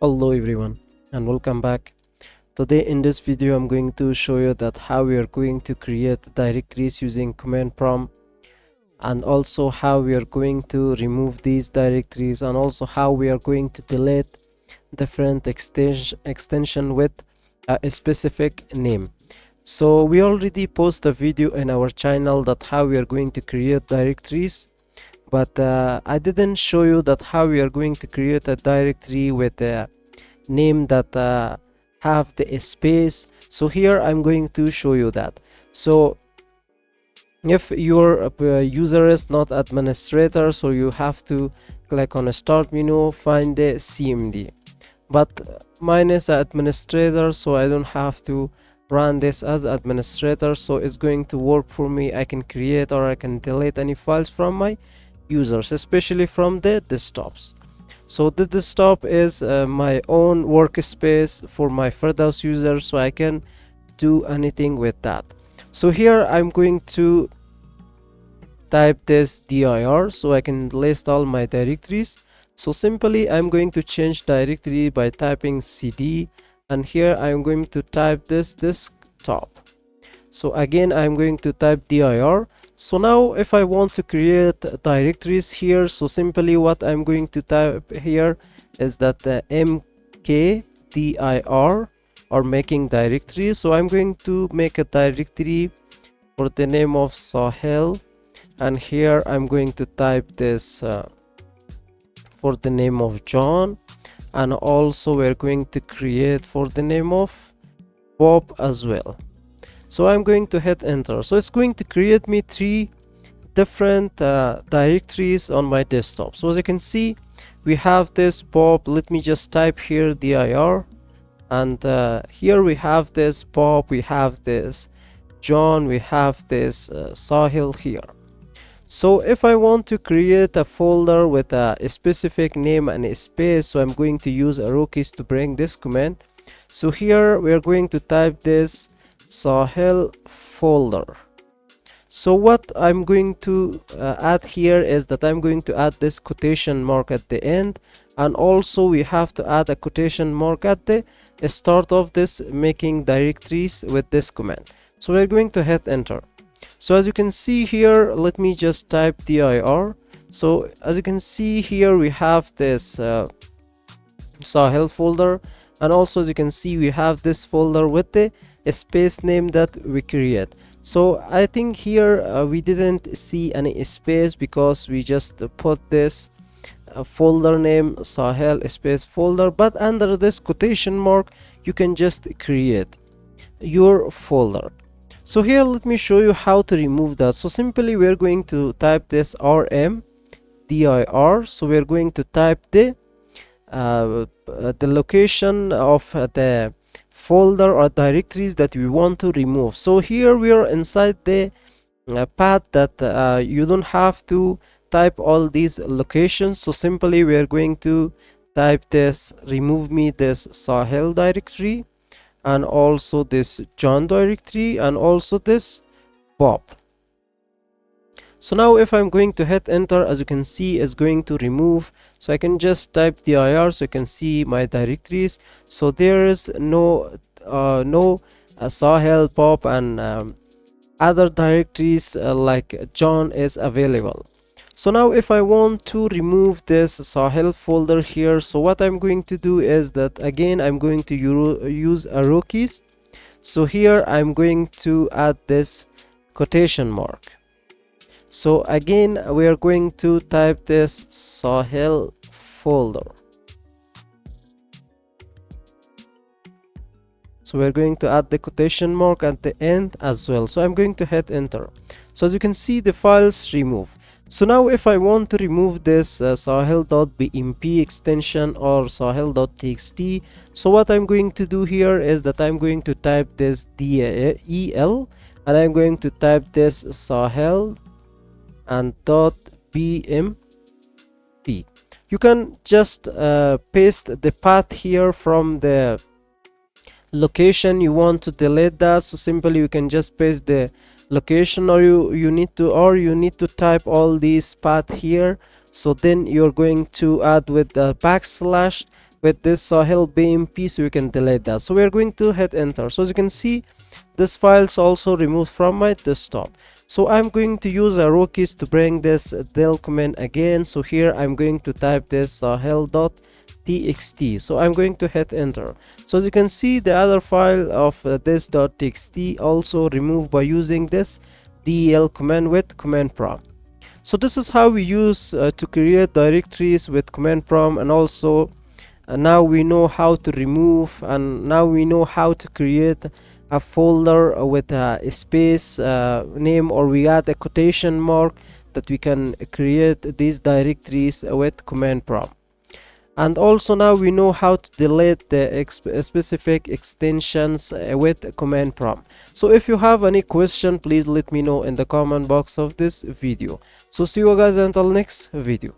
Hello everyone and welcome back. Today in this video I'm going to show you that how we are going to create directories using command prompt, and also how we are going to remove these directories, and also how we are going to delete different extension with a specific name. So we already post a video in our channel that how we are going to create directories, but I didn't show you that how we are going to create a directory with a name that have the space. So here I'm going to show you that. So if your user is not administrator, so you have to click on a start menu, find the cmd, but mine is administrator, so I don't have to run this as administrator, so it's going to work for me. I can create or I can delete any files from my users, especially from the desktops. So the desktop is my own workspace for my Firdaus users, so I can do anything with that. So here I'm going to type this dir so I can list all my directories. So simply I'm going to change directory by typing cd, and here I'm going to type this desktop. So again I'm going to type dir. So now if I want to create directories here, so simply what I'm going to type here is that the mkdir or making directory. So I'm going to make a directory for the name of Sahel, and here I'm going to type this for the name of John, and also we're going to create for the name of Bob as well. So I'm going to hit enter. So it's going to create me three different directories on my desktop. So as you can see, we have this Bob. Let me just type here dir, and here we have this Bob, we have this John, we have this Sahil here. So if I want to create a folder with a specific name and a space, so I'm going to use arrow keys to bring this command. So here we are going to type this Sahel folder. So what I'm going to add here is that I'm going to add this quotation mark at the end, and also we have to add a quotation mark at the start of this making directories with this command. So we're going to hit enter. So as you can see here, let me just type dir. So as you can see here, we have this Sahel folder, and also as you can see we have this folder with the space name that we create. So I think here we didn't see any space because we just put this folder name Sahel space folder, but under this quotation mark you can just create your folder. So here let me show you how to remove that. So simply we're going to type this rm dir. So we're going to type the location of the folder or directories that we want to remove. So here we are inside the path that you don't have to type all these locations. So simply we are going to type this remove me this Sahel directory, and also this John directory, and also this Bob. So now if I'm going to hit enter, as you can see it's going to remove. So I can just type dir so you can see my directories. So there is no Sahel, Bob, and other directories like John is available. So now if I want to remove this Sahel folder here, so what I'm going to do is that again I'm going to use arrow keys. So here I'm going to add this quotation mark. So again we are going to type this Sahel folder. So we're going to add the quotation mark at the end as well. So I'm going to hit enter. So as you can see the files remove. So now if I want to remove this sahel.bmp extension or sahel.txt, so what I'm going to do here is that I'm going to type this del, and I'm going to type this sahel and .bmp. You can just paste the path here from the location you want to delete that. So simply you can just paste the location, or you need to type all these path here. So then you're going to add with the backslash with this Sahel BMP, so you can delete that. So we are going to hit enter. So as you can see, this file is also removed from my desktop. So I'm going to use a row keys to bring this del command again. So here I'm going to type this sahel.txt. So I'm going to hit enter. So as you can see, the other file of this.txt also removed by using this del command with command prompt. So this is how we use to create directories with command prompt, and also now we know how to remove, and now we know how to create a folder with a space name, or we add a quotation mark that we can create these directories with command prompt. And also now we know how to delete the specific extensions with command prompt. So if you have any question, please let me know in the comment box of this video. So see you guys until next video.